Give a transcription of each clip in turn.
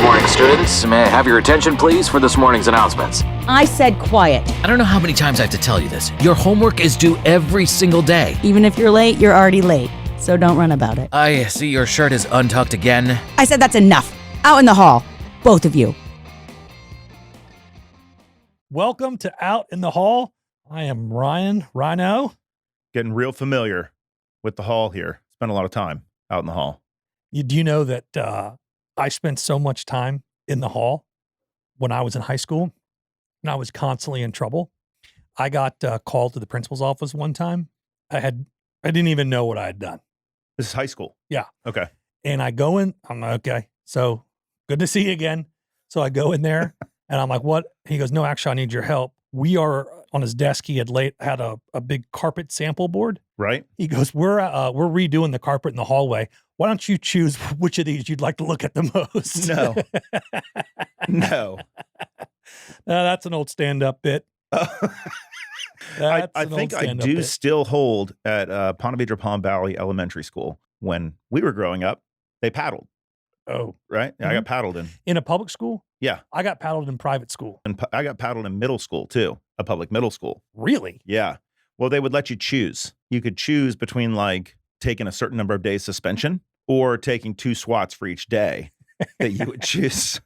morning, students. May I have your attention, please, for this morning's announcements? I said quiet. I don't know how many times I have to tell you this. Your homework is due every single day. Even if you're late, you're already late. So don't run about it. I see your shirt is untucked again. I said that's enough. Out in the hall. Both of you. Welcome to Out in the Hall. I am Ryno. Getting real familiar with the hall here. Spent a lot of time out in the hall. Do you know that I spent so much time in the hall when I was in high school, and I was constantly in trouble? I got called to the principal's office one time. I didn't even know what I had done. This is high school. Yeah. Okay. And I go in, I'm like, okay, so good to see you again. So I go in there and I'm like, what? He goes, no, actually, I need your help. We are on his desk. He had a big carpet sample board. Right. He goes, we're redoing the carpet in the hallway. Why don't you choose which of these you'd like to look at the most? No. No. That's an old stand-up bit. I think I do still hold at Ponte Vedra Palm Valley Elementary School. When we were growing up, they paddled. Oh. Right? Mm-hmm. I got paddled in a public school? Yeah. I got paddled in private school. And I got paddled in middle school, too. A public middle school. Really? Yeah. Well, they would let you choose. You could choose between, like, taking a certain number of days suspension or taking 2 swats for each day that you would choose.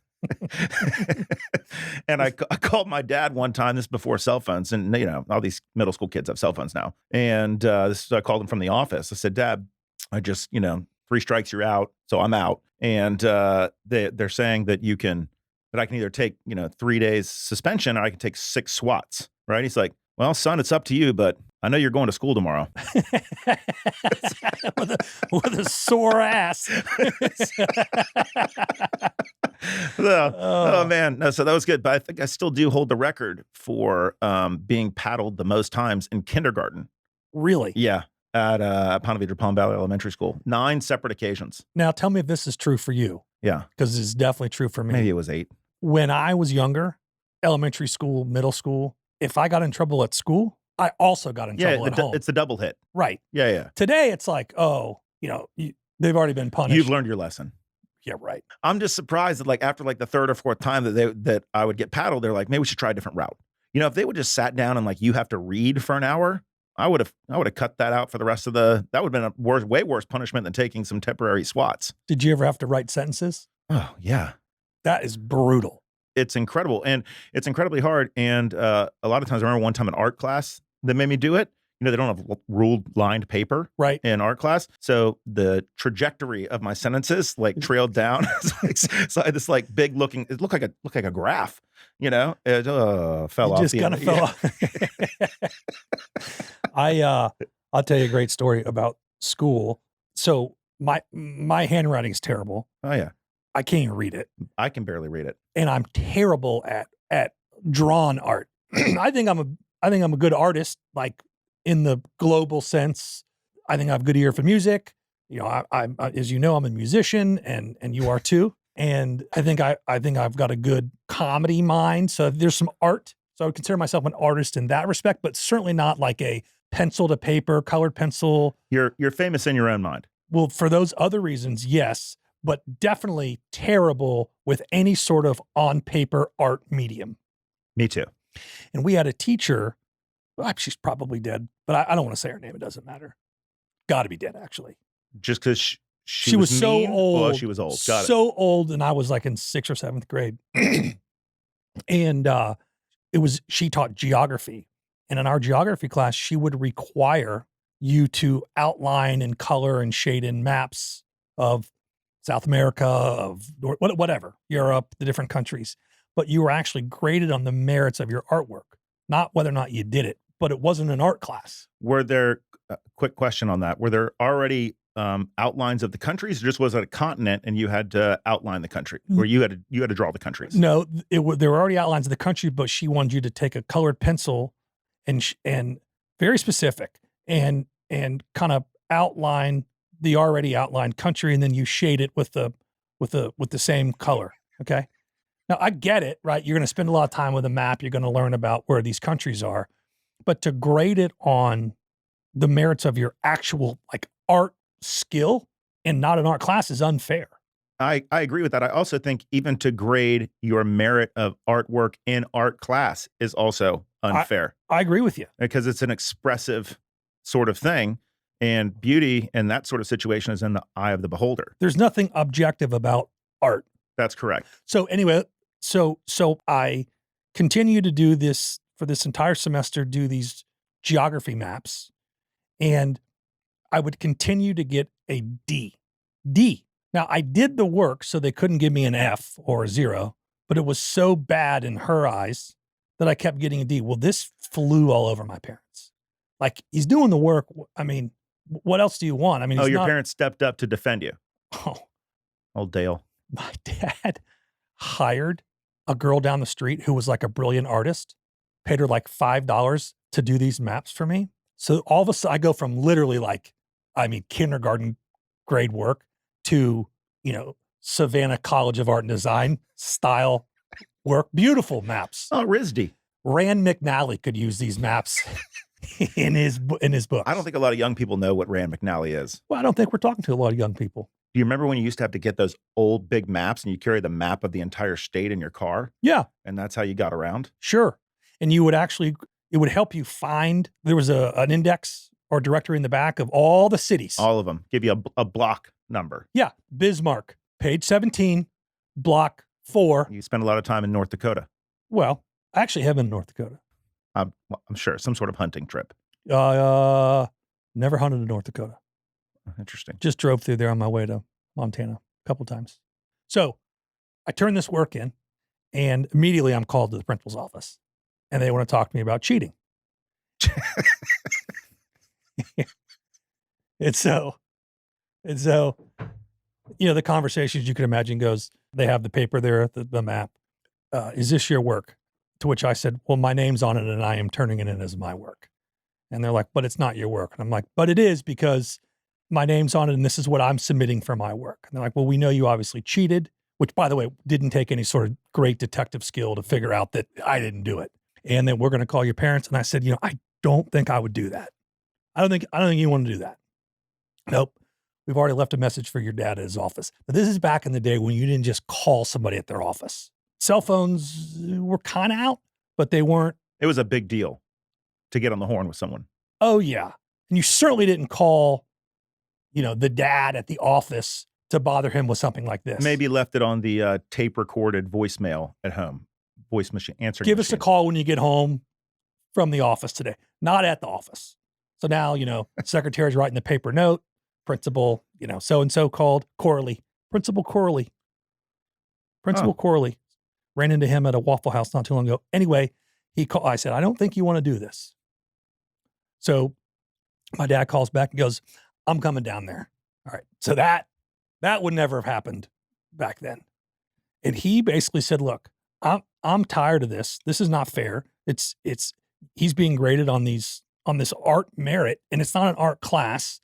And I called my dad one time, this is before cell phones, and you know, all these middle school kids have cell phones now. And I called him from the office. I said, Dad, I just, 3 strikes, you're out. So I'm out. And they're saying that I can either take, 3 days suspension or I can take 6 swats. Right. He's like, well, son, it's up to you, but I know you're going to school tomorrow. with a sore ass. Oh man. No, so that was good. But I think I still do hold the record for being paddled the most times in kindergarten. Really? Yeah. At Ponte Vedra Palm Valley Elementary School. 9 separate occasions. Now tell me if this is true for you. Yeah. Because it's definitely true for me. Maybe it was 8. When I was younger, elementary school, middle school, if I got in trouble at school, I also got in trouble at home. It's the double hit. Right. Yeah, yeah. Today, it's like, they've already been punished. You've learned your lesson. Yeah, right. I'm just surprised that, like, after like the 3rd or 4th time that I would get paddled, they're like, maybe we should try a different route. If they would just sat down and like you have to read for an hour, I would have cut that out for the rest of that would have been a way worse punishment than taking some temporary swats. Did you ever have to write sentences? Oh yeah, that is brutal. It's incredible, and it's incredibly hard. And a lot of times, I remember one time in art class that made me do it. They don't have ruled lined paper right in art class. So the trajectory of my sentences like trailed down. So I had this like big looking, it looked like a graph, it fell off. Just kind of fell off. I'll tell you a great story about school. So my handwriting is terrible. Oh yeah. I can't even read it. I can barely read it. And I'm terrible at drawn art. I think I'm a good artist, like in the global sense. I think I have a good ear for music. I as you know, I'm a musician, and you are too. And I think I've got a good comedy mind. So there's some art. So I would consider myself an artist in that respect, but certainly not like a pencil to paper, colored pencil. You're famous in your own mind. Well, for those other reasons, yes, but definitely terrible with any sort of on paper art medium. Me too. And we had a teacher. Well, she's probably dead, but I don't want to say her name. It doesn't matter. Got to be dead, actually. Just because she was so old. Oh, she was old. Got it. So old, and I was like in 6th or 7th grade. And she taught geography. And in our geography class, she would require you to outline and color and shade in maps of South America, of whatever, Europe, the different countries. But you were actually graded on the merits of your artwork, not whether or not you did it. But it wasn't an art class. Were there, quick question on that, were there already outlines of the countries, or just was it a continent and you had to outline the country, or you had to draw the countries? No, there were already outlines of the country, but she wanted you to take a colored pencil and very specific and kind of outline the already outlined country, and then you shade it with the same color. Okay. Now I get it, right? You're going to spend a lot of time with a map. You're going to learn about where these countries are, but to grade it on the merits of your actual like art skill and not an art class is unfair. I agree with that. I also think even to grade your merit of artwork in art class is also unfair I agree with you. because it's an expressive sort of thing, and beauty in that sort of situation is in the eye of the beholder. There's nothing objective about art. That's correct. So anyway, so I continue to do this for this entire semester, do these geography maps, and I would continue to get a D. Now, I did the work, so they couldn't give me an F or a 0, but it was so bad in her eyes that I kept getting a D. Well, this flew all over my parents. Like, he's doing the work. I mean, what else do you want? I mean, Your parents stepped up to defend you. Oh, Old Dale. my dad hired a girl down the street who was like a brilliant artist, paid her like $5 to do these maps for me. So all of a sudden, I go from literally kindergarten grade work to, Savannah College of Art and Design style work. Beautiful maps. Oh, RISD. Rand McNally could use these maps in his books. I don't think a lot of young people know what Rand McNally is. Well, I don't think we're talking to a lot of young people. Do you remember when you used to have to get those old big maps and you carry the map of the entire state in your car? Yeah, And that's how you got around? sure. And you would it would help you find, there was an index or directory in the back of all the cities. All of them. Give you a block number. Yeah, Bismarck, page 17, block 4. You spend a lot of time in North Dakota. Well, I actually have been in North Dakota. I'm sure. Some sort of hunting trip. Never hunted in North Dakota. Interesting. Just drove through there on my way to Montana a couple times. So I turn this work in, and immediately I'm called to the principal's office, and they want to talk to me about cheating. And so, the conversations you can imagine goes, they have the paper there, the map. Is this your work? To which I said, well, my name's on it and I am turning it in as my work. And they're like, but it's not your work. And I'm like, but it is, because my name's on it and this is what I'm submitting for my work. And they're like, well, we know you obviously cheated, which, by the way, didn't take any sort of great detective skill to figure out that I didn't do it. And then we're going to call your parents. And I said, I don't think I would do that. I don't think you want to do that. Nope. We've already left a message for your dad at his office. But this is back in the day when you didn't just call somebody at their office. Cell phones were kind of out, but they weren't. It was a big deal to get on the horn with someone. Oh, yeah. And you certainly didn't call, the dad at the office to bother him with something like this. Maybe left it on the tape recorded voicemail at home. Voice machine answering. Give us a call when you get home from the office today, not at the office. So now, secretary's writing the paper note, principal, so-and-so called Corley, Principal Corley. Corley. Ran into him at a Waffle House not too long ago. Anyway, I said, I don't think you want to do this. So my dad calls back and goes, I'm coming down there. All right. So that would never have happened back then. And he basically said, look, I'm tired of this. This is not fair. He's being graded on this art merit, and it's not an art class.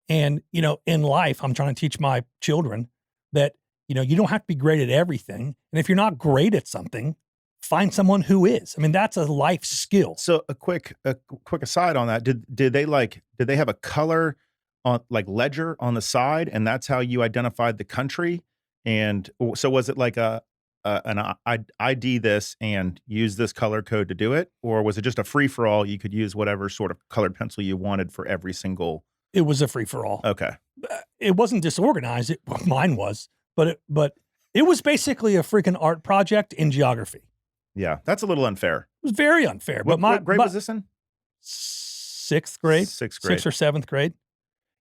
And, in life, I'm trying to teach my children that, you don't have to be great at everything. And if you're not great at something, find someone who is. I mean, that's a life skill. So a quick aside on that. Did they have a color on ledger on the side, and that's how you identified the country? And so was it like an ID this and use this color code to do it? Or was it just a free for all? You could use whatever sort of colored pencil you wanted for every single. It was a free for all. Okay. It wasn't disorganized. Mine was. But it was basically a freaking art project in geography. Yeah, that's a little unfair. It was very unfair. What grade was this in? 6th grade. 6th grade. 6th or 7th grade.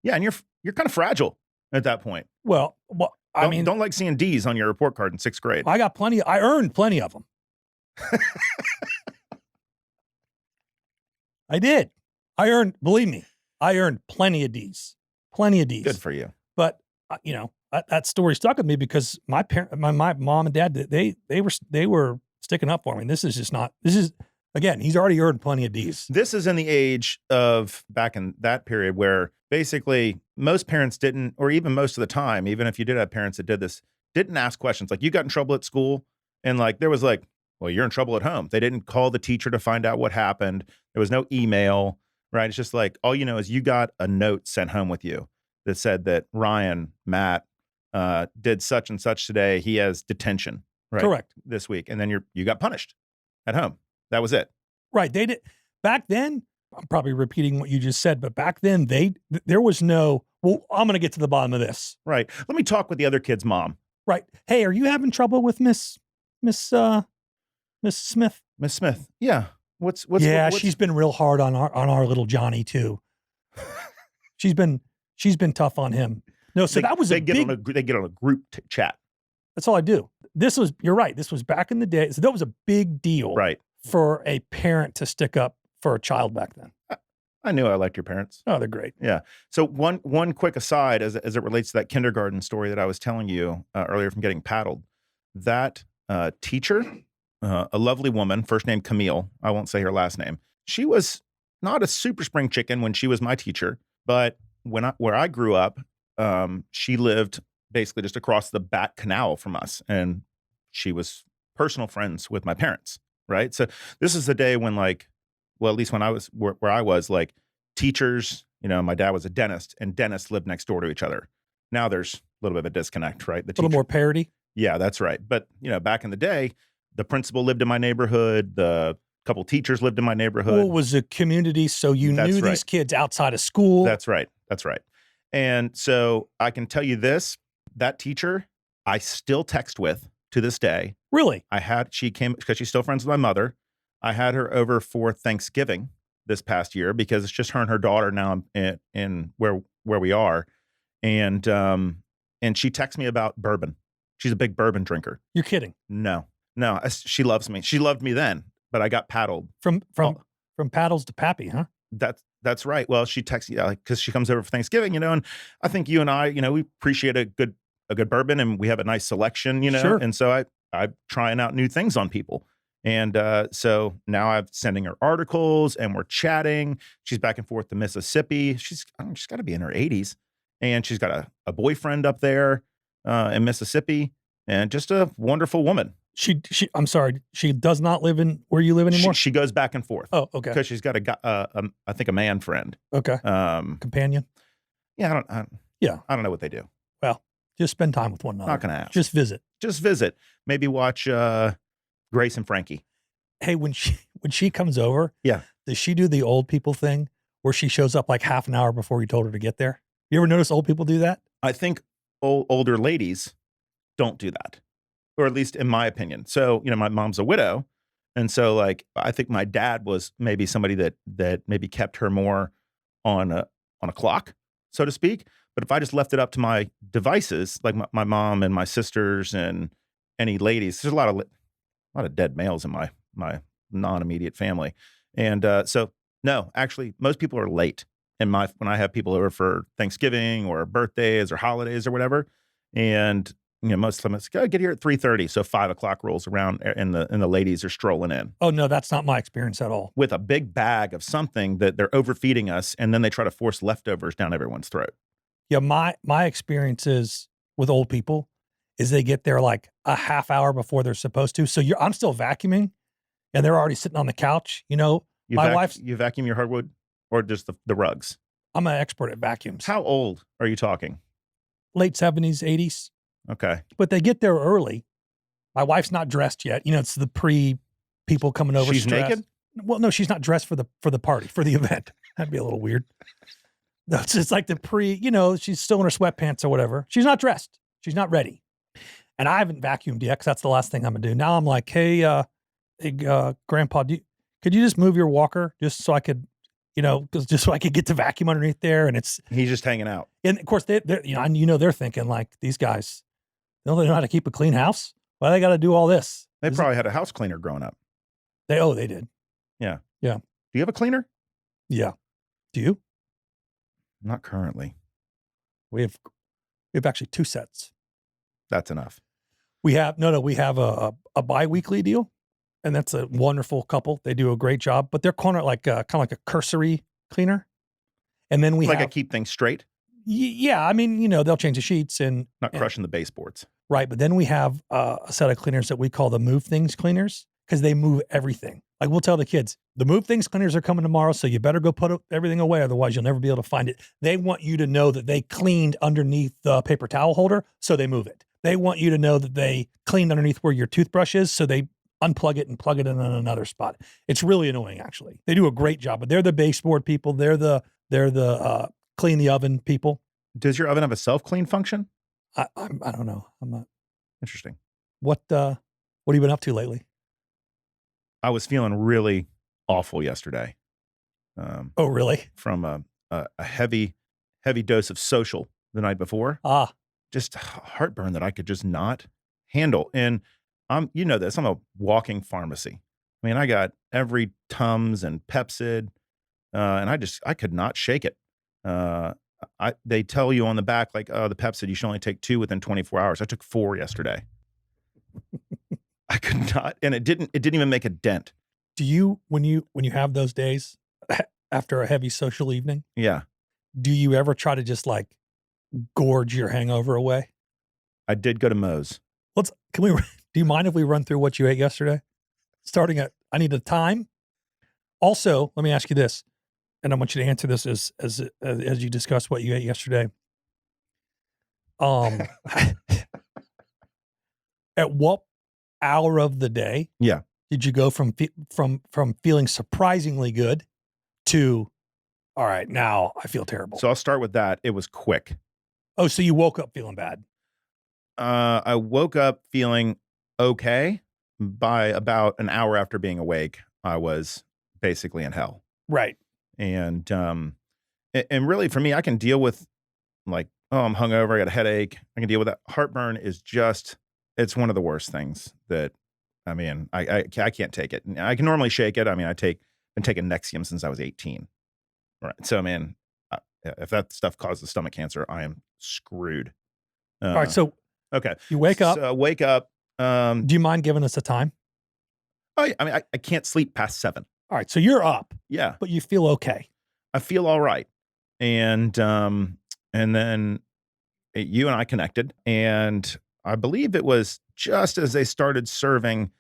Yeah, and you're kind of fragile at that point. Well, don't like seeing D's on your report card in 6th grade. I earned plenty of them. I did. Believe me, I earned plenty of D's. Plenty of D's. Good for you. But, that story stuck with me because my mom and dad, they were sticking up for me. This is again, he's already earned plenty of D's. This is in the age of back in that period where basically most parents didn't, or even most of the time, even if you did have parents that did this, didn't ask questions. Like, you got in trouble at school and there was well, you're in trouble at home. They didn't call the teacher to find out what happened. There was no email, right? It's just all you know is you got a note sent home with you that said that Ryan, Matt, did such and such today. He has detention, right? Correct. This week. And then you got punished at home. That was it. Right. They did back then. I'm probably repeating what you just said, but back then there was no, well, I'm going to get to the bottom of this. Right. Let me talk with the other kid's mom. Right. Hey, are you having trouble with Miss Smith? Miss Smith. Yeah. What's she's been real hard on our little Johnny too. she's been tough on him. No, so they get on a group chat. That's all I do. You're right. This was back in the day. So that was a big deal, right, for a parent to stick up for a child back then. I knew I liked your parents. Oh, they're great. Yeah. So one quick aside as it relates to that kindergarten story that I was telling you earlier from getting paddled. That teacher, a lovely woman, first name Camille. I won't say her last name. She was not a super spring chicken when she was my teacher, but where I grew up, she lived basically just across the back canal from us, and she was personal friends with my parents. Right. So this is the day when, like, well, at least when I was where I was, like, teachers, my dad was a dentist, and dentists lived next door to each other. Now there's a little bit of a disconnect, right? A little more parity. Yeah, that's right. But, back in the day, the principal lived in my neighborhood. The couple teachers lived in my neighborhood. Well, it was a community, so you knew these kids outside of school. That's right. That's right. And so I can tell you this, that teacher I still text with to this day. Really? She came because she's still friends with my mother. I had her over for Thanksgiving this past year because it's just her and her daughter now in where we are. And she texts me about bourbon. She's a big bourbon drinker. You're kidding. No, she loves me. She loved me then, but I got paddled. From paddles to pappy, huh? That's right. Well, she texts, because she comes over for Thanksgiving, and I think you and I, we appreciate a good bourbon, and we have a nice selection, Sure. And so I'm trying out new things on people. And so now I'm sending her articles, and we're chatting. She's back and forth to Mississippi. She's got to be in her 80s, and she's got a boyfriend up there in Mississippi, and just a wonderful woman. I'm sorry, she does not live in where you live anymore? She goes back and forth. Oh, okay. Because she's got I think a man friend. Okay. Companion? Yeah, I don't know what they do. Well, just spend time with one another. Not going to ask. Just visit. Maybe watch Grace and Frankie. Hey, when she comes over, yeah, does she do the old people thing where she shows up like half an hour before you told her to get there? You ever notice old people do that? I think older ladies don't do that, or at least in my opinion. So, my mom's a widow, and so, like, I think my dad was maybe somebody that maybe kept her more on a clock, so to speak. But if I just left it up to my devices, like my mom and my sisters and any ladies, there's a lot of dead males in my non-immediate family. And so, no, actually, most people are late. And when I have people over for Thanksgiving or birthdays or holidays or whatever, and most of them it's get here at 3:30, so 5 o'clock rolls around, and the ladies are strolling in. Oh no, that's not my experience at all. With a big bag of something that they're overfeeding us, and then they try to force leftovers down everyone's throat. Yeah, my experience is with old people is they get there like a half hour before they're supposed to. So I'm still vacuuming, and they're already sitting on the couch. You vacuum your hardwood or just the rugs? I'm an expert at vacuums. How old are you talking? Late 70s, 80s. Okay. But they get there early. My wife's not dressed yet. It's the people coming over. She's stressed. naked? Well, no, she's not dressed for the party, for the event. That'd be a little weird. No, it's just like she's still in her sweatpants or whatever. She's not dressed. She's not ready. And I haven't vacuumed yet because that's the last thing I'm going to do. Now I'm like, hey, Grandpa, could you just move your walker just so I could, just so I could get the vacuum underneath there? And he's just hanging out. And of course, they're thinking like, these guys, don't they know how to keep a clean house? Why they got to do all this? They probably had a house cleaner growing up. They did. Yeah. Yeah. Do you have a cleaner? Yeah. Do you? Not currently. We have actually 2 sets. That's enough. We have a bi-weekly deal, and that's a wonderful couple. They do a great job, but they're kind of like a cursory cleaner. And then we have a keep things straight. Yeah, I mean, they'll change the sheets and not crushing the baseboards. Right, but then we have a set of cleaners that we call the move things cleaners, because they move everything. Like we'll tell the kids, the move things cleaners are coming tomorrow, so you better go put everything away. Otherwise, you'll never be able to find it. They want you to know that they cleaned underneath the paper towel holder, so they move it. They want you to know that they cleaned underneath where your toothbrush is, so they unplug it and plug it in another spot. It's really annoying, actually. They do a great job, but they're the baseboard people. They're the clean the oven people. Does your oven have a self-clean function? I don't know. I'm not. Interesting. What have you been up to lately? I was feeling really awful yesterday. Oh, really? From a heavy dose of social the night before. Just heartburn that I could just not handle. And you know this, I'm a walking pharmacy. I mean, I got every Tums and Pepsid, and I could not shake it. They tell you on the back, like, oh, the Pepsid, you should only take 2 within 24 hours. I took 4 yesterday. I could not, and it didn't even make a dent. Do you, when you have those days after a heavy social evening? Yeah. Do you ever try to just like gorge your hangover away? I did go to Moe's. Do you mind if we run through what you ate yesterday? Starting at, I need a time. Also, let me ask you this, and I want you to answer this as you discuss what you ate yesterday. At what hour of the day? Yeah. Did you go from feeling surprisingly good to, all right, now I feel terrible? So I'll start with that. It was quick. Oh, so you woke up feeling bad? I woke up feeling okay. By about an hour after being awake, I was basically in hell. Right. And really for me, I can deal with like, oh, I'm hungover, I got a headache. I can deal with that. Heartburn is just, it's one of the worst things that, I mean, I can't take it. I can normally shake it. I mean, been taking Nexium since I was 18. Right. So, man, if that stuff causes stomach cancer, I am screwed. All right. So, okay. You wake up. So wake up. Do you mind giving us a time? I mean, I can't sleep past 7. All right. So you're up. Yeah. But you feel okay. I feel all right. And then you and I connected, and I believe it was just as they started serving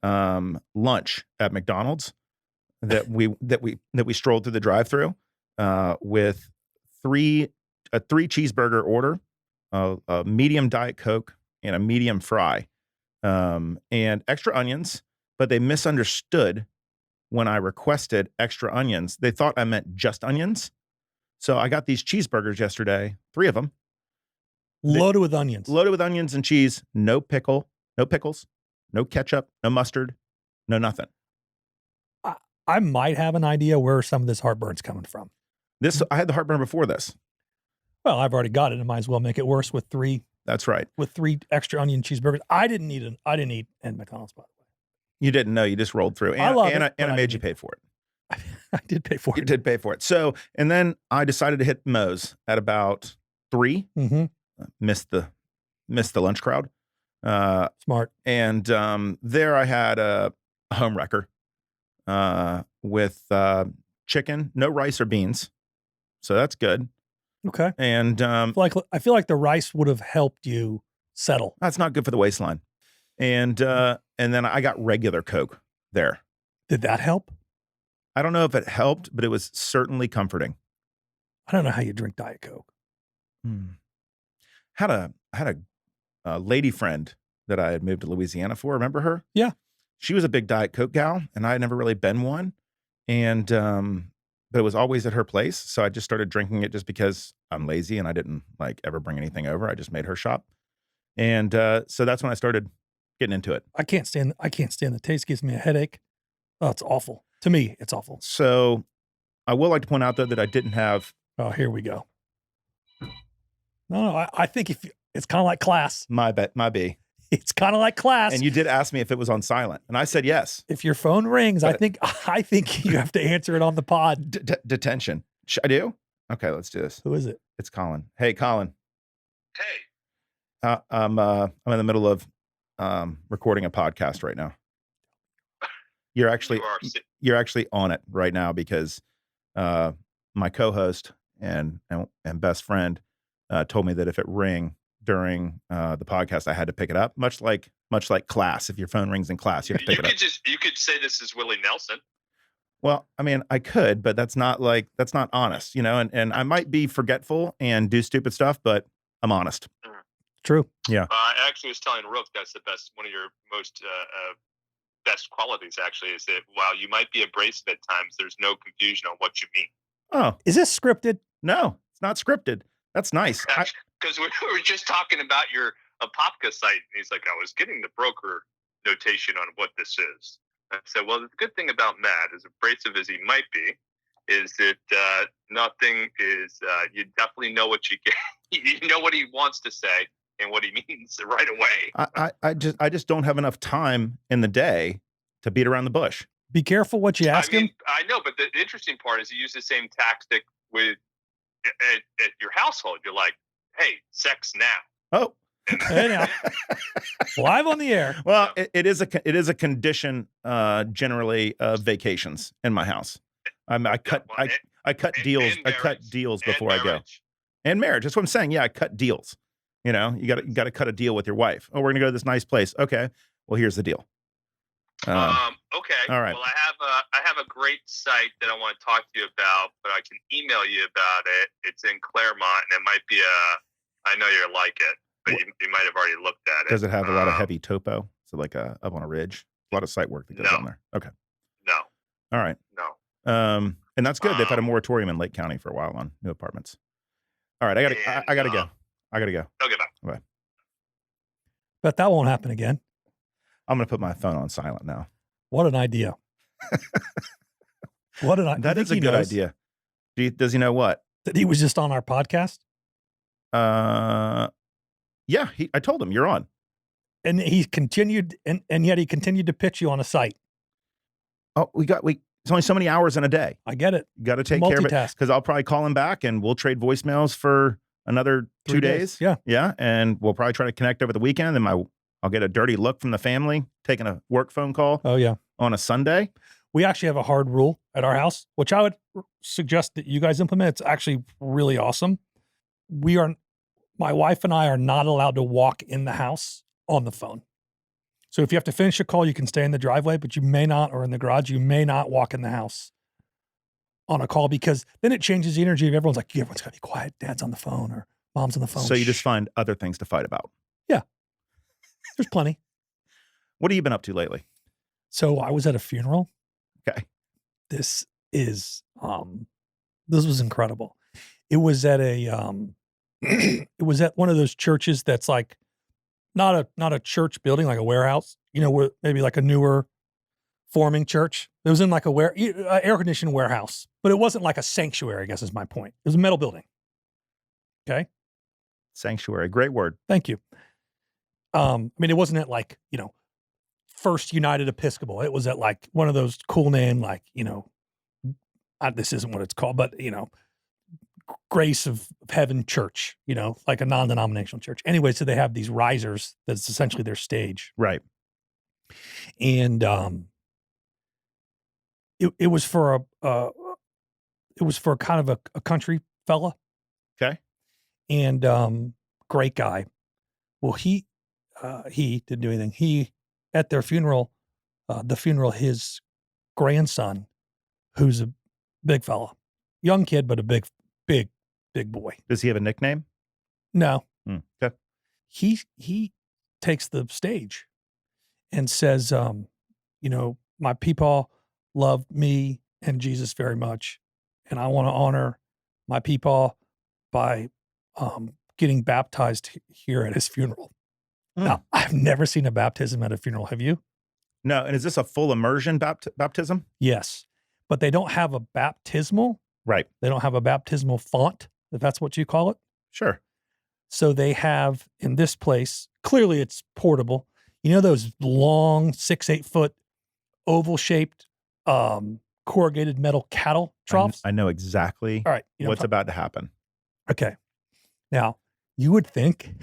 lunch at McDonald's that we strolled through the drive-thru with a 3 cheeseburger order, a medium Diet Coke, and a medium fry, and extra onions. But they misunderstood when I requested extra onions. They thought I meant just onions. So I got these cheeseburgers yesterday, 3 of them. Loaded with onions. Loaded with onions and cheese, no pickles, no ketchup, no mustard, no nothing. I might have an idea where some of this heartburn's coming from. I had the heartburn before this. Well, I've already got it. I might as well make it worse with 3. That's right. With 3 extra onion cheeseburgers. I didn't eat at McDonald's, by the way. You didn't know. You just rolled through. I love it, and I made you pay for it. I did pay for it. You did pay for it. So, and then I decided to hit Moe's at about 3. Mm-hmm. Missed the lunch crowd. Smart. And there I had a home wrecker with chicken, no rice or beans. So that's good. Okay. And I feel like the rice would have helped you settle. that's not good for the waistline. And then I got regular Coke there. Did that help? I don't know if it helped, but it was certainly comforting. I don't know how you drink Diet Coke. Had a lady friend that I had moved to Louisiana for. Remember her? Yeah. She was a big Diet Coke gal, and I had never really been one. And but it was always at her place, so I just started drinking it just because I'm lazy and I didn't like ever bring anything over. I just made her shop, and so that's when I started getting into it. I can't stand the taste. Gives me a headache. Oh, it's awful. To me, it's awful. So I will like to point out though that I didn't have. Oh, here we go. No, I think it's kind of like class. My B. It's kind of like class. And you did ask me if it was on silent, and I said yes. If your phone rings, I think you have to answer it on the pod. Detention. I do? Okay, let's do this. Who is it? It's Colin. Hey, Colin. Hey. I'm in the middle of recording a podcast right now. You're actually on it right now because my co-host and best friend told me that if it rang during the podcast, I had to pick it up. Much like class. If your phone rings in class, you have to pick it up. You could say this is Willie Nelson. Well, I mean, I could, but that's not honest, and I might be forgetful and do stupid stuff, but I'm honest. True. Yeah. I actually was telling Rook that's one of your most best qualities, actually, is that while you might be abrasive at times, there's no confusion on what you mean. Oh, Is this scripted? no, it's not scripted. That's nice. Because we were just talking about your Apopka site, and he's like, I was getting the broker notation on what this is. I said, well, the good thing about Matt, as abrasive as he might be, is that nothing is, you definitely know what you get. You know what he wants to say and what he means right away. I just don't have enough time in the day to beat around the bush. Be careful what you ask him. I know, but the interesting part is you use the same tactic with at your household. You're like, hey, sex now. Oh, Hey, now. Live on the air. well, it is a condition generally of vacations in my house. I cut deals. I cut deals before I go. And marriage. That's what I'm saying. Yeah, I cut deals. You got to cut a deal with your wife. Oh, we're gonna go to this nice place. Okay. Well, here's the deal. Okay. All right. Well, I have a great site that I want to talk to you about, but I can email you about it. It's in Claremont, and it might be I know you'll like it, but you might have already looked at it. Does it have a lot of heavy topo? So like up on a ridge? A lot of site work that goes on there. Okay. No. All right. No. And that's good. They've had a moratorium in Lake County for a while on new apartments. All right. I gotta go. I gotta go. Okay, bye. Bye. But that won't happen again. I'm gonna put my phone on silent now. What an idea. What an idea. That is a good idea. Does he know what? That he was just on our podcast? Yeah, I told him you're on. And he continued, and yet he continued to pitch you on a site. Oh, it's only so many hours in a day. I get it. You got to take care of it Multitask. because I'll probably call him back and we'll trade voicemails for another 2 days. Yeah. Yeah. And we'll probably try to connect over the weekend. And I'll get a dirty look from the family taking a work phone call Oh, yeah. on a Sunday. We actually have a hard rule at our house, which I would suggest that you guys implement. It's actually really awesome. My wife and I are not allowed to walk in the house on the phone. So if you have to finish a call, you can stay in the driveway, but you may not, or in the garage, you may not walk in the house on a call because then it changes the energy of everyone's like, everyone's got to be quiet. Dad's on the phone or mom's on the phone. So you just find other things to fight about. Yeah. There's plenty. What have you been up to lately? So I was at a funeral. Okay. This was incredible. It was at it was at one of those churches that's like not a church building, like a warehouse, where maybe like a newer forming church. It was in like air conditioned warehouse, but it wasn't like a sanctuary, I guess is my point. It was a metal building. Okay. Sanctuary. Great word. Thank you. It wasn't at like, First United Episcopal. It was at like one of those cool name, like, this isn't what it's called, but, Grace of Heaven Church, like a non-denominational church. Anyway, so they have these risers. That's essentially their stage. Right. And it was for kind of a country fella. Okay. And great guy. Well, he didn't do anything. At their funeral, his grandson, who's a big fella, young kid, but a big boy. Does he have a nickname? No. Okay. He takes the stage and says, my people love me and Jesus very much. And I want to honor my people by getting baptized here at his funeral. Now, I've never seen a baptism at a funeral. Have you? No. And is this a full immersion baptism? Yes. But they don't have a baptismal. Right. They don't have a baptismal font, if that's what you call it. Sure. So they have in this place, clearly it's portable. Those long 6-8 foot oval shaped corrugated metal cattle troughs? I know exactly All right, what's about to happen. Okay. Now, you would think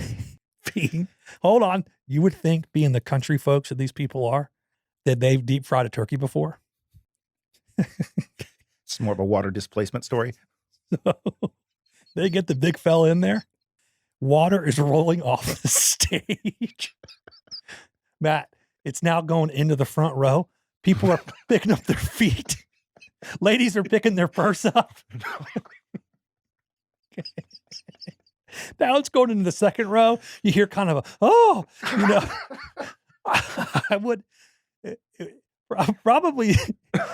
you would think being the country folks that these people are, that they've deep fried a turkey before. It's more of a water displacement story. They get the big fella in there. Water is rolling off the stage. Matt, it's now going into the front row. People are picking up their feet. Ladies are picking their purse up. Now it's going into the second row. You hear kind of a, oh, you know, I would probably,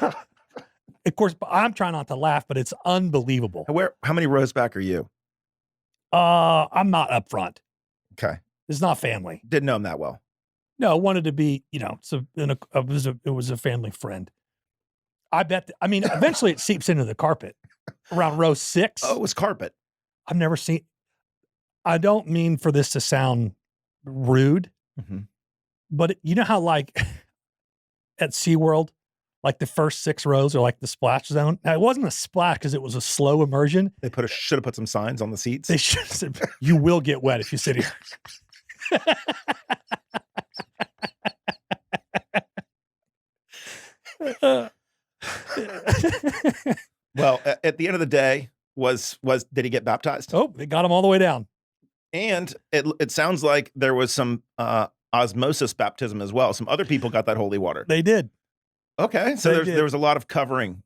of course, I'm trying not to laugh, but it's unbelievable. How many rows back are you? I'm not up front. Okay. It's not family. Didn't know him that well. No, I wanted to be, you know, it was a family friend. I bet, eventually it seeps into the carpet around row 6. Oh, it was carpet. I've never seen, I don't mean for this to sound rude, but you know how like at SeaWorld, like the first 6 rows are like the splash zone. Now, it wasn't a splash because it was a slow immersion. They should have put some signs on the seats. They should have said, you will get wet if you sit here. Well, at the end of the day, did he get baptized? Oh, they got him all the way down. And it sounds like there was some osmosis baptism as well. Some other people got that holy water. They did. Okay, so there was a lot of covering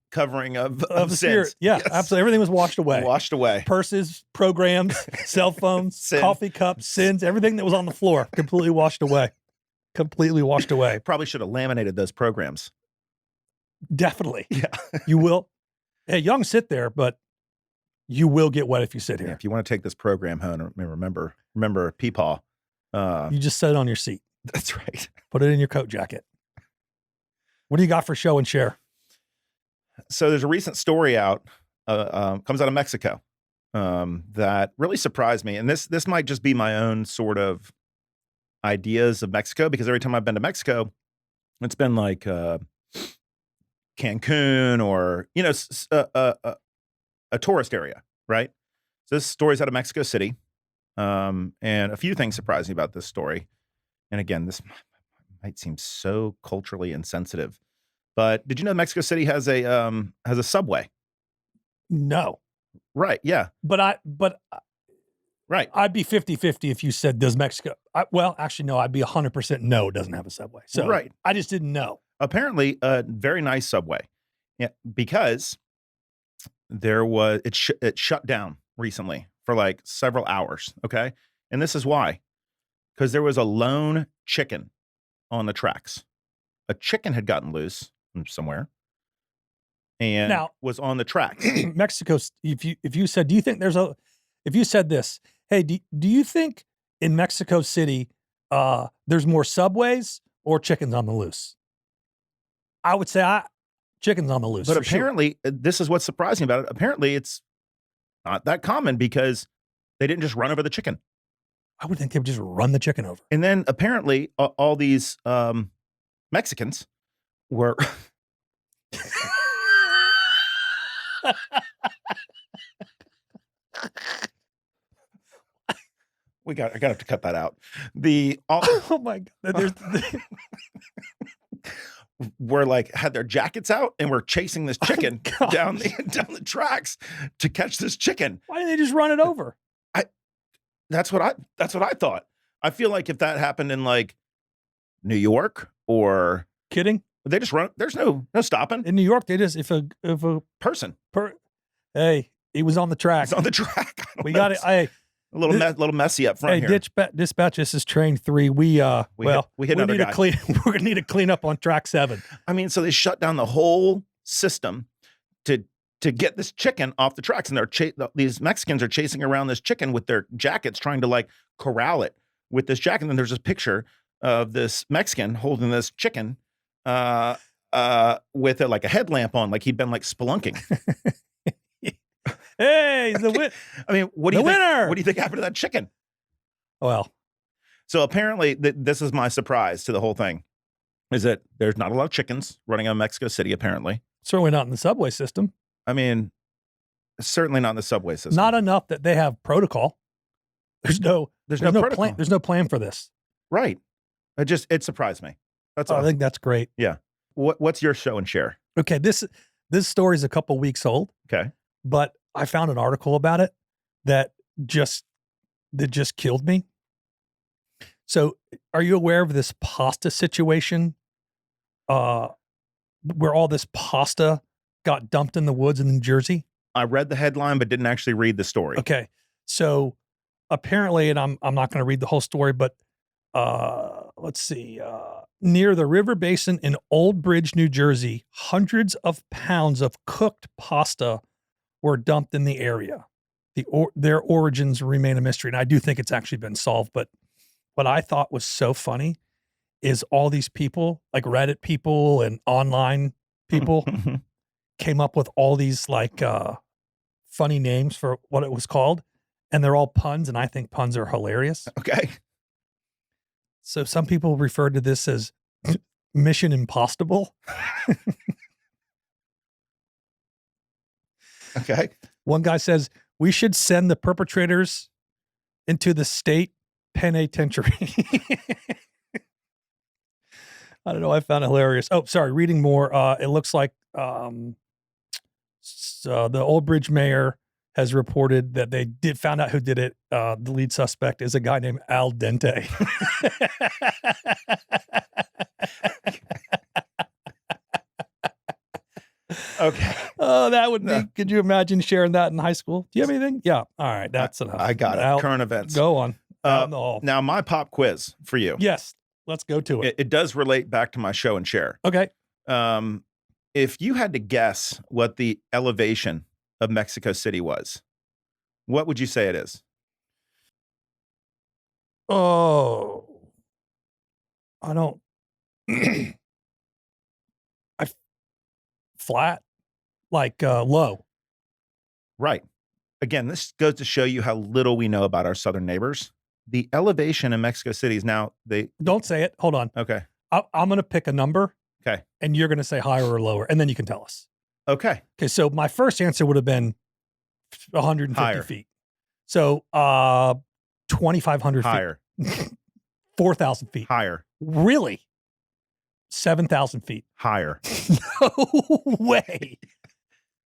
of the sins. spirit. Yeah, Yes. absolutely. Everything was washed away. Washed away. Purses, programs, cell phones, Sin. coffee cups, sins, everything that was on the floor, completely washed away. Completely washed away. Probably should have laminated those programs. Definitely. Yeah. You will. Hey, you can sit there, but you will get wet if you sit Yeah, here. if you want to take this program home, remember Peepaw. You just set it on your seat. That's right. Put it in your coat jacket. What do you got for show and share? So there's a recent story out, comes out of Mexico, that really surprised me. And this might just be my own sort of ideas of Mexico, because every time I've been to Mexico, it's been like Cancun or, you know, a tourist area, right? So this story's out of Mexico City. And a few things surprised me about this story. And again, this might seem so culturally insensitive, but did you know Mexico City has a subway? No. Right. Yeah. But Right. I'd be 50-50 if you said, does Mexico? Well, actually, no, I'd be 100% no, it doesn't have a subway. So Right. I just didn't know. Apparently a very nice subway. Yeah, because it shut down recently for like several hours. Okay. And this is why, because there was a lone chicken on the tracks. A chicken had gotten loose from somewhere and Now- was on the tracks. Mexico, if you said, if you said this, hey, do you think in Mexico City, there's more subways or chickens on the loose? I would say chickens on the loose. But for sure. apparently, this is what's surprising about it. Apparently, it's not that common because they didn't just run over the chicken. I would think they would just run the chicken over. And then apparently, all these Mexicans were. I got to have to cut that out. Oh my God. Were like had their jackets out and were chasing this chicken down the tracks to catch this chicken. Why didn't they just run it over? That's what I thought. I feel like if that happened in like New York or Kidding? they just run, there's no stopping. In New York, they just, if a Person hey, he was on the track. is on the track. We got it. Hey, A little messy up front hey, here. dispatch, this is train 3. We hit another need guy. to clean. We're gonna need to clean up on track 7. I mean, so they shut down the whole system to get this chicken off the tracks, and these Mexicans are chasing around this chicken with their jackets, trying to like corral it with this jacket. And then there's this picture of this Mexican holding this chicken with like a headlamp on, like he'd been like spelunking. Hey, he's the win. I mean, what do you The think? winner! What do you think happened to that chicken? Well, So apparently, this is my surprise to the whole thing, is that there's not a lot of chickens running on Mexico City. Apparently, certainly not in the subway system. I mean, certainly not in the subway system. Not enough that they have protocol. There's no protocol. plan. There's no plan for this. Right. It surprised me. That's all. I think that's great. What's your show and share? Okay, this story is a couple weeks old, Okay. but I found an article about it that just that just killed me. So, are you aware of this pasta situation? Where all this pasta got dumped in the woods in New Jersey? I read the headline, but didn't actually read the story. Okay. So apparently, and I'm not going to read the whole story, but let's see. Near the river basin in Old Bridge, New Jersey, hundreds of pounds of cooked pasta were dumped in the area. Their origins remain a mystery, and I do think it's actually been solved. But what I thought was so funny is all these people, like Reddit people and online people, came up with all these like funny names for what it was called, and they're all puns, and I think puns are hilarious. Okay. So some people referred to this as Mission Impossible. Okay. One guy says, we should send the perpetrators into the state penitentiary. I don't know. I found it hilarious. Oh, sorry. Reading more. It looks like the Old Bridge mayor has reported that they found out who did it. The lead suspect is a guy named Al Dente. Okay. Oh, that would be. Could you imagine sharing that in high school? Do you have anything? Yeah. All right. That's enough. I got it. Now, Current events. Go on. Out in the hall. Now, my pop quiz for you. Yes. Let's go to it. It does relate back to my show and share. Okay. If you had to guess what the elevation of Mexico City was, what would you say it is? Oh, I don't. Flat, like low. Right. Again, this goes to show you how little we know about our southern neighbors. The elevation in Mexico City is now Don't say it. Hold on. Okay. I'm going to pick a number. Okay. And you're going to say higher or lower, and then you can tell us. Okay. Okay. So my first answer would have been 150 Higher. feet. So 2,500 Higher. feet. 4,000 feet. Higher. Really? 7,000 feet. Higher. No way.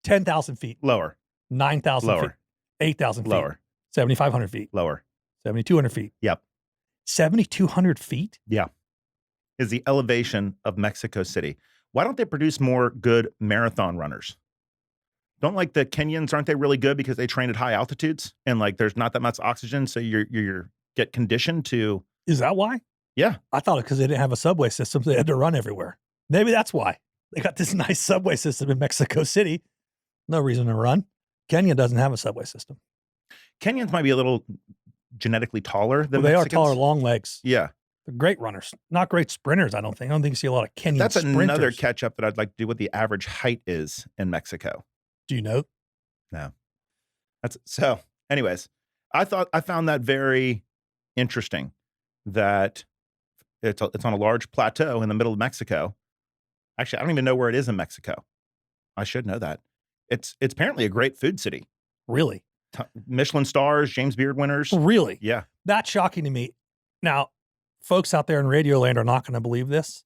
10,000 feet. Lower. 9,000 feet. Lower. 8,000 feet. Lower. 7,500 feet. Lower. 7,200 feet. Yep. 7,200 feet? Yeah. Is the elevation of Mexico City. Why don't they produce more good marathon runners? Don't like the Kenyans, aren't they really good because they train at high altitudes and like there's not that much oxygen, so you're get conditioned to. Is that why? Yeah. I thought it because they didn't have a subway system, so they had to run everywhere. Maybe that's why. They got this nice subway system in Mexico City. No reason to run. Kenya doesn't have a subway system. Kenyans might be a little genetically taller than They Mexicans. are taller, long legs. Yeah. They're great runners. Not great sprinters, I don't think. I don't think you see a lot of Kenyan That's sprinters. another catch up that I'd like to do what the average height is in Mexico. Do you know? No. That's so anyways, I found that very interesting that it's on a large plateau in the middle of Mexico. Actually, I don't even know where it is in Mexico. I should know that. It's apparently a great food city. Really? Michelin stars, James Beard winners. Really? Yeah. That's shocking to me. Now, folks out there in Radio Land are not going to believe this,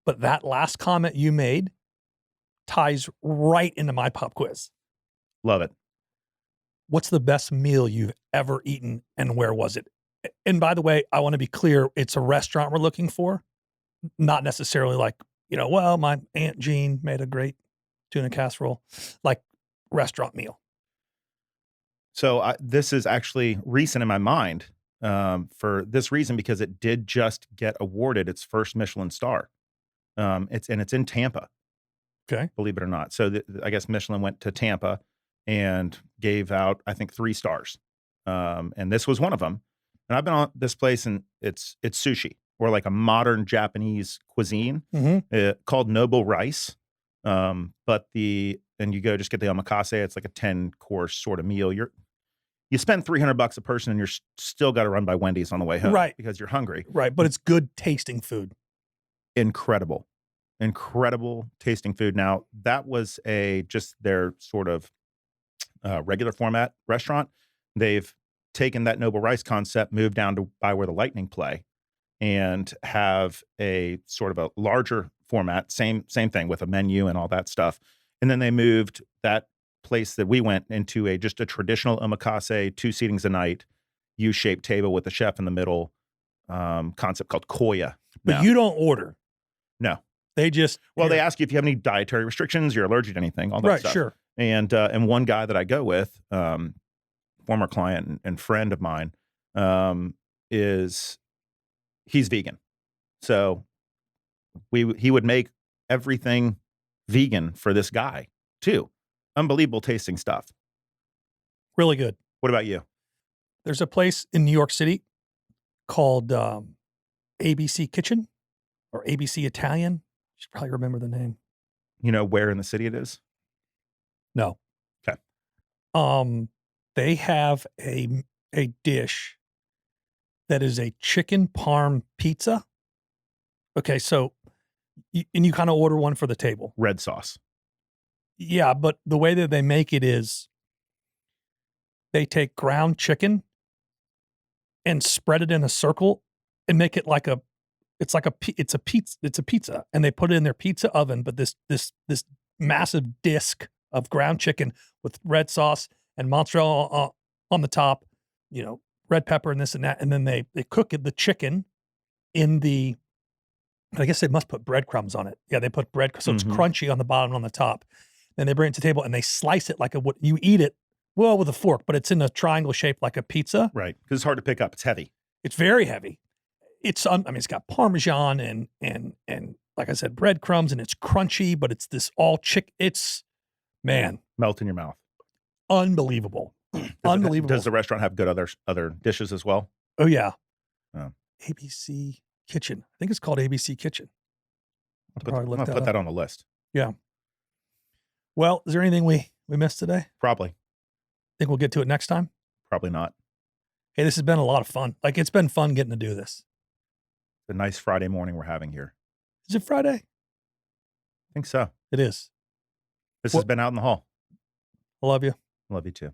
but that last comment you made ties right into my pop quiz. Love it. What's the best meal you've ever eaten and where was it? And by the way, I want to be clear, it's a restaurant we're looking for, not necessarily like, well, my Aunt Jean made a great tuna casserole, like restaurant meal. So this is actually recent in my mind for this reason, because it did just get awarded its first Michelin star. It's in Tampa. Okay. Believe it or not. So I guess Michelin went to Tampa and gave out, I think, 3 stars. And this was one of them. And I've been on this place, and it's sushi, or like a modern Japanese cuisine called Noble Rice. And you go just get the omakase. It's like a 10-course sort of meal. You spend $300 a person, and you're still got to run by Wendy's on the way home, right? Because you're hungry, right? But it's good tasting food. Incredible tasting food. Now that was just their sort of regular format restaurant. They've taken that Noble Rice concept, moved down to by where the Lightning play, and have a sort of a larger format, same thing with a menu and all that stuff. And then they moved that place that we went into just a traditional omakase, 2 seatings a night. U-shaped table with the chef in the middle, concept called Koya. But now. you don't order. No. They just They ask you if you have any dietary restrictions, you're allergic to anything, all that stuff. Sure. And one guy that I go with, former client and friend of mine, he's vegan. So he would make everything vegan for this guy too. Unbelievable tasting stuff. Really good. What about you? There's a place in New York City called ABC Kitchen or ABC Italian. You should probably remember the name. You know where in the city it is? No. Okay. They have a dish that is a chicken parm pizza. Okay, so you kind of order one for the table. Red sauce. Yeah, but the way that they make it is they take ground chicken and spread it in a circle and make it like it's a pizza, and they put it in their pizza oven. But this massive disc of ground chicken with red sauce and mozzarella on the top, red pepper and this and that, and then they cook the chicken in the. I guess they must put breadcrumbs on it. Yeah, they put bread, so it's crunchy on the bottom and on the top. Then they bring it to the table and they slice it like you eat it, with a fork, but it's in a triangle shape like a pizza. Right, because it's hard to pick up. It's heavy. It's very heavy. It's it's got Parmesan and like I said, breadcrumbs, and it's crunchy, but it's this all It's, man. Melt in your mouth. Unbelievable. Unbelievable. Does the restaurant have good other dishes as well? Oh, yeah. Oh. ABC Kitchen. I think it's called ABC Kitchen. I'm going to put that on the list. Yeah. Well, is there anything we missed today? Probably. Think we'll get to it next time? Probably not. Hey, this has been a lot of fun. It's been fun getting to do this. The nice Friday morning we're having here. Is it Friday? I think so. It is. This has been Out in the Hall. I love you. Love you too.